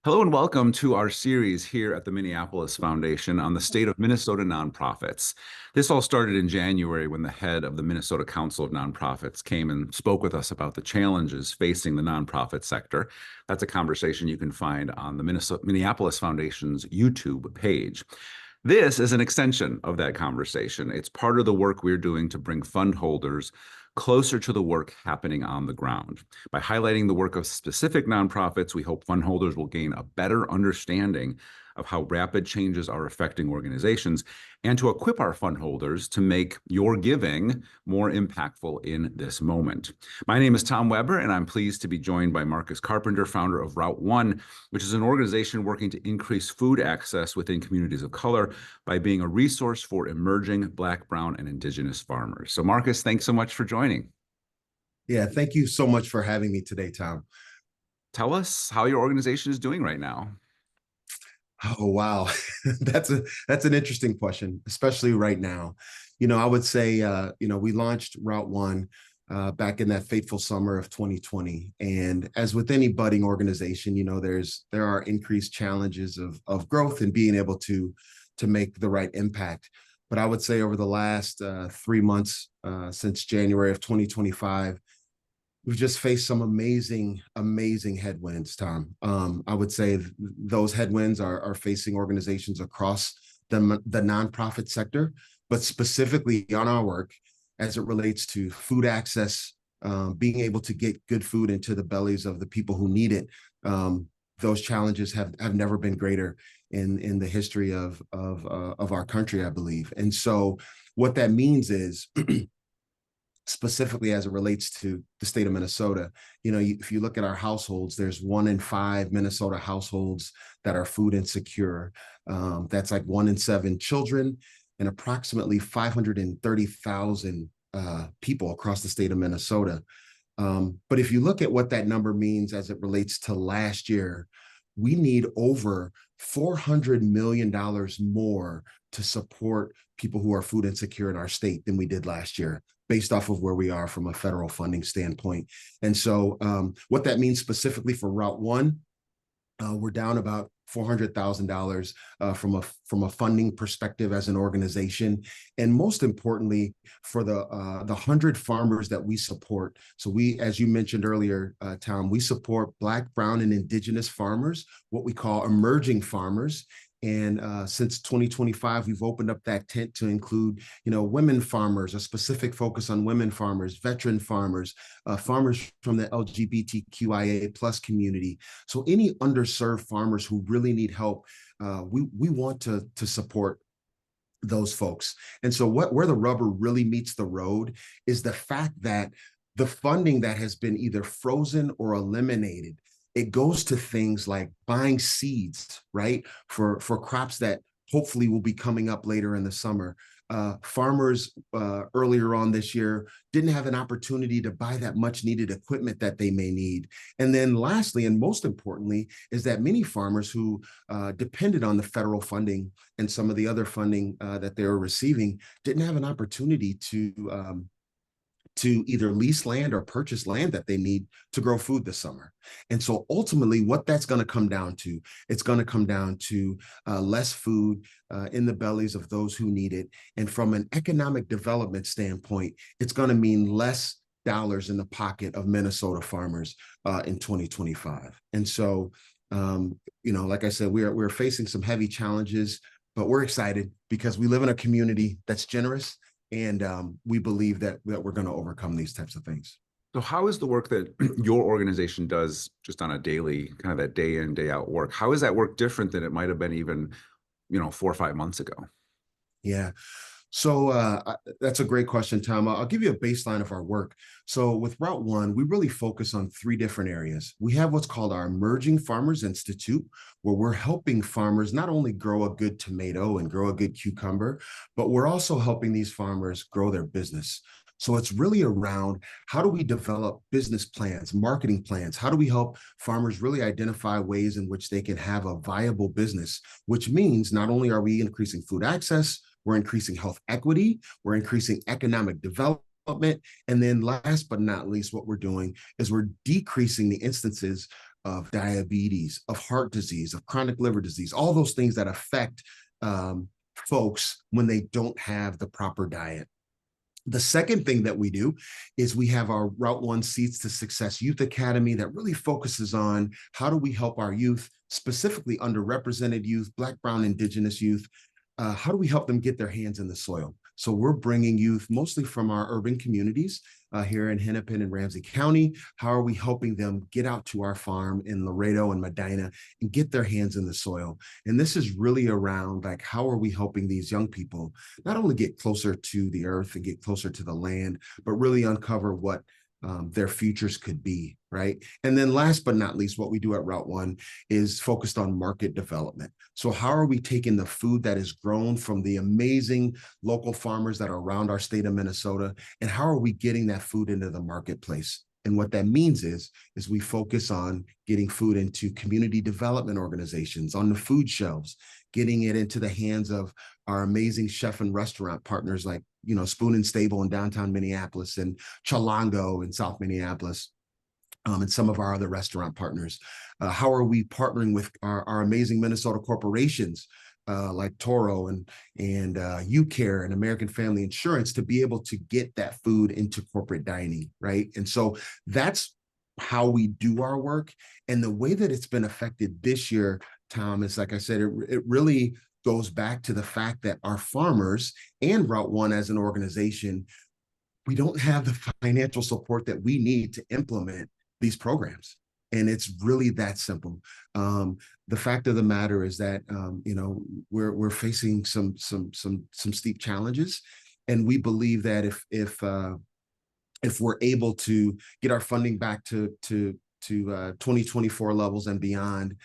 Hello and welcome to our series here at the Minneapolis Foundation on the state of Minnesota nonprofits. This all started in January when the head of the Minnesota Council of Nonprofits came and spoke with us about the challenges facing the nonprofit sector. That's a conversation you can find on the Minneapolis Foundation's YouTube page. This is an extension of that conversation. It's part of the work we're doing to bring fund holders closer to the work happening on the ground. By highlighting the work of specific nonprofits, we hope fund holders will gain a better understanding of how rapid changes are affecting organizations and to equip our fund holders to make your giving more impactful in this moment. My name is Tom Weber, and I'm pleased to be joined by Marcus Carpenter, founder of Route One, which is an organization working to increase food access within communities of color by being a resource for emerging Black, Brown, and Indigenous farmers. So Marcus, thanks so much for joining. Yeah, thank you so much for having me today, Tom. Tell us how your organization is doing right now. Oh, wow. That's an interesting question, especially right now. I would say, we launched Route One back in that fateful summer of 2020. And as with any budding organization, there are increased challenges of growth and being able to make the right impact. But I would say over the last 3 months, since January of 2025, we've just faced some amazing, amazing headwinds, Tom. I would say those headwinds are facing organizations across the nonprofit sector, but specifically on our work as it relates to food access, being able to get good food into the bellies of the people who need it. Those challenges have never been greater in the history of our country, I believe. And so what that means is specifically as it relates to the state of Minnesota, if you look at our households, there's 1 in 5 Minnesota households that are food insecure. That's like 1 in 7 children and approximately 530,000 people across the state of Minnesota. But if you look at what that number means as it relates to last year, we need over $400 million more to support people who are food insecure in our state than we did last year, based off of where we are from a federal funding standpoint. And so what that means specifically for Route One, we're down about $400,000 from a funding perspective as an organization, and most importantly, for the 100 farmers that we support. So we, as you mentioned earlier, Tom, we support Black, Brown, and Indigenous farmers, what we call emerging farmers. And since 2025, we've opened up that tent to include, women farmers, a specific focus on women farmers, veteran farmers, farmers from the LGBTQIA plus community. So any underserved farmers who really need help, we want to support those folks. And so where the rubber really meets the road is the fact that the funding that has been either frozen or eliminated, it goes to things like buying seeds, right, for crops that hopefully will be coming up later in the summer. Farmers earlier on this year didn't have an opportunity to buy that much needed equipment that they may need. And then lastly, and most importantly, is that many farmers who depended on the federal funding and some of the other funding that they were receiving didn't have an opportunity to either lease land or purchase land that they need to grow food this summer. And so ultimately what that's going to come down to, it's going to come down to less food in the bellies of those who need it. And from an economic development standpoint, it's going to mean less dollars in the pocket of Minnesota farmers in 2025. And so, like I said, we're facing some heavy challenges, but we're excited because we live in a community that's generous. And we believe that we're going to overcome these types of things. So how is the work that your organization does just on a daily, kind of that day in, day out work, how is that work different than it might have been even, 4 or 5 months ago? Yeah. So that's a great question, Tom. I'll give you a baseline of our work. So with Route One, we really focus on 3 different areas. We have what's called our Emerging Farmers Institute, where we're helping farmers not only grow a good tomato and grow a good cucumber, but we're also helping these farmers grow their business. So it's really around how do we develop business plans, marketing plans? How do we help farmers really identify ways in which they can have a viable business, which means not only are we increasing food access, we're increasing health equity, we're increasing economic development. And then last but not least, what we're doing is we're decreasing the instances of diabetes, of heart disease, of chronic liver disease, all those things that affect folks when they don't have the proper diet. The second thing that we do is we have our Route 1 Seeds to Success Youth Academy that really focuses on how do we help our youth, specifically underrepresented youth, Black, Brown, Indigenous youth, how do we help them get their hands in the soil? So we're bringing youth mostly from our urban communities here in Hennepin and Ramsey County. How are we helping them get out to our farm in Laredo and Medina and get their hands in the soil? And this is really around like, how are we helping these young people not only get closer to the earth and get closer to the land, but really uncover what their futures could be, right? And then last but not least, what we do at Route 1 is focused on market development. So how are we taking the food that is grown from the amazing local farmers that are around our state of Minnesota, and how are we getting that food into the marketplace? And what that means is we focus on getting food into community development organizations, on the food shelves, getting it into the hands of our amazing chef and restaurant partners like, you know, Spoon and Stable in downtown Minneapolis and Chalango in South Minneapolis, and some of our other restaurant partners. How are we partnering with our amazing Minnesota corporations like Toro and UCare and American Family Insurance to be able to get that food into corporate dining, right? And so that's how we do our work. And the way that it's been affected this year, Tom, is like I said, it really goes back to the fact that our farmers and Route 1 as an organization, we don't have the financial support that we need to implement these programs. And it's really that simple. The fact of the matter is that you know, we're facing some steep challenges, and we believe that if we're able to get our funding back to 2024 levels and beyond,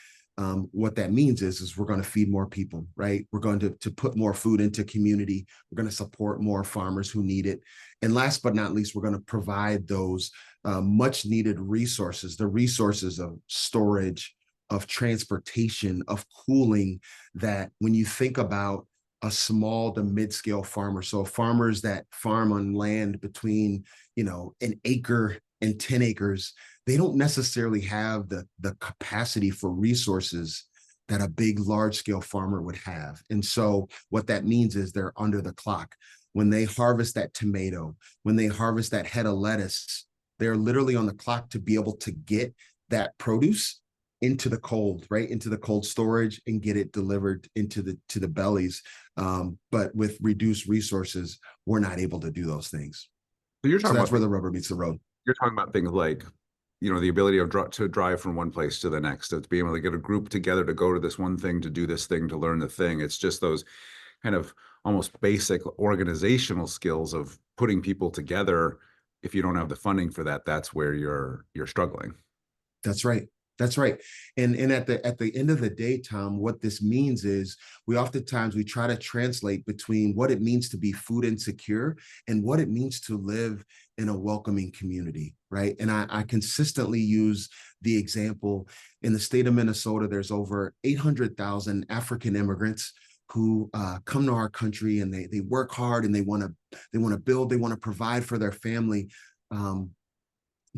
what that means is we're going to feed more people, right? We're going to put more food into community. We're going to support more farmers who need it. And last but not least, we're going to provide those much needed resources, the resources of storage, of transportation, of cooling, that when you think about a small to mid-scale farmer, so farmers that farm on land between, you know, an acre and 10 acres, they don't necessarily have the capacity for resources that a big, large-scale farmer would have. And so what that means is they're under the clock. When they harvest that tomato, when they harvest that head of lettuce, they're literally on the clock to be able to get that produce into the cold, right? Into the cold storage and get it delivered into the bellies. But with reduced resources, we're not able to do those things. So you're So talking that's about where the rubber meets the road. you're talking about things like, you know, the ability of to drive from one place to the next, to be able to get a group together to go to this one thing, to do this thing, to learn the thing. It's just those kind of almost basic organizational skills of putting people together. If you don't have the funding for that, that's where you're struggling. That's right. That's right. And at the end of the day, Tom, what this means is we try to translate between what it means to be food insecure and what it means to live in a welcoming community, right? And I consistently use the example in the state of Minnesota, there's over 800,000 African immigrants who come to our country, and they work hard, and they want to build, they want to provide for their family.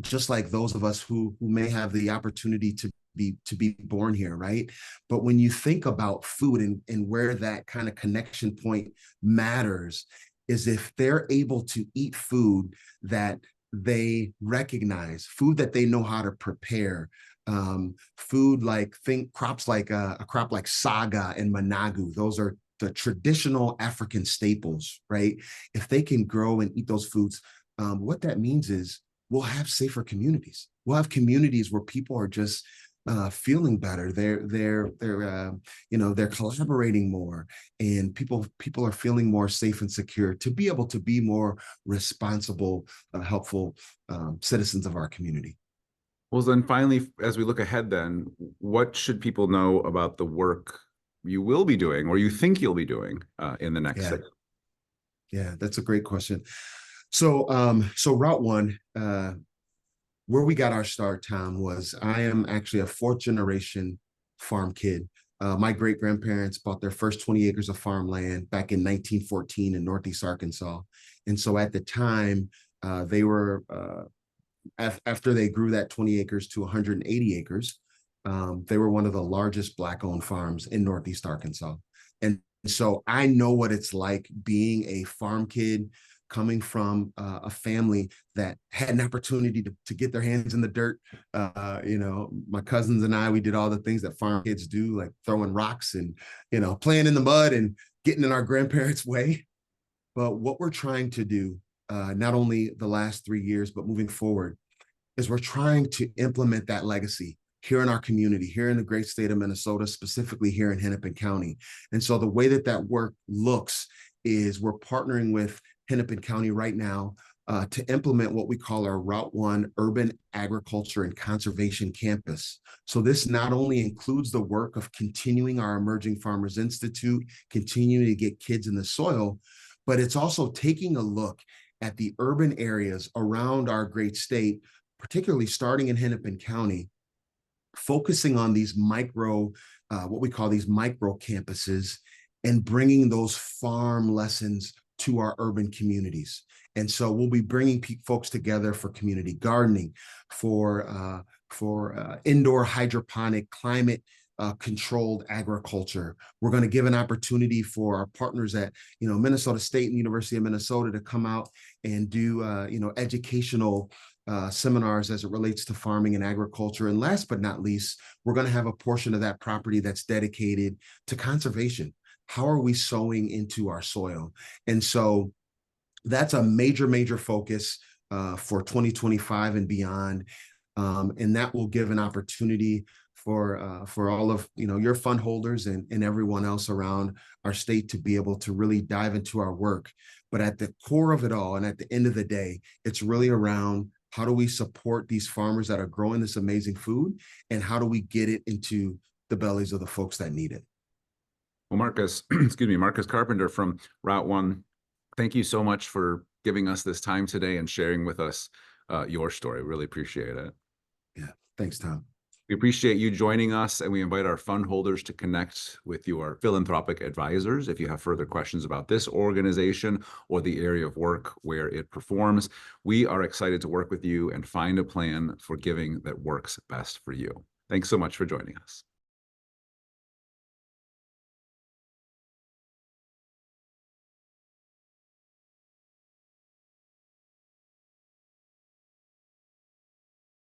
Just like those of us who may have the opportunity to be born here, right? But when you think about food and where that kind of connection point matters, is if they're able to eat food that they recognize, food that they know how to prepare, food like crops like a crop like saga and managu. Those are the traditional African staples, right? If they can grow and eat those foods, what that means is we'll have safer communities. We'll have communities where people are just feeling better. They're collaborating more, and people are feeling more safe and secure to be able to be more responsible, helpful citizens of our community. Well, then finally, as we look ahead, then what should people know about the work you will be doing, or you think you'll be doing in the next 6 months? Yeah, that's a great question. So Route 1, where we got our start, Tom, was I am actually a fourth generation farm kid. My great grandparents bought their first 20 acres of farmland back in 1914 in Northeast Arkansas. And so at the time, they were, after they grew that 20 acres to 180 acres, They were one of the largest Black-owned farms in Northeast Arkansas. And so I know what it's like being a farm kid coming from a family that had an opportunity to get their hands in the dirt. My cousins and I, we did all the things that farm kids do, like throwing rocks and, playing in the mud and getting in our grandparents' way. But what we're trying to do, not only the last 3 years, but moving forward, is we're trying to implement that legacy here in our community, here in the great state of Minnesota, specifically here in Hennepin County. And so the way that work looks is we're partnering with Hennepin County right now to implement what we call our Route 1 Urban Agriculture and Conservation Campus. So this not only includes the work of continuing our Emerging Farmers Institute, continuing to get kids in the soil, but it's also taking a look at the urban areas around our great state, particularly starting in Hennepin County, focusing on these what we call these micro campuses, and bringing those farm lessons to our urban communities. And so we'll be bringing folks together for community gardening, for indoor hydroponic, climate controlled agriculture. We're going to give an opportunity for our partners at Minnesota State and University of Minnesota to come out and do educational seminars as it relates to farming and agriculture. And last but not least, we're going to have a portion of that property that's dedicated to conservation. How are we sowing into our soil? And so that's a major focus for 2025 and beyond. And that will give an opportunity for all of your fund holders and everyone else around our state to be able to really dive into our work. But at the core of it all, and at the end of the day, it's really around how do we support these farmers that are growing this amazing food, and how do we get it into the bellies of the folks that need it? Well, Marcus, excuse me, Marcus Carpenter from Route 1, thank you so much for giving us this time today and sharing with us your story. Really appreciate it. Yeah, thanks, Tom. We appreciate you joining us, and we invite our fund holders to connect with your philanthropic advisors if you have further questions about this organization or the area of work where it performs. We are excited to work with you and find a plan for giving that works best for you. Thanks so much for joining us.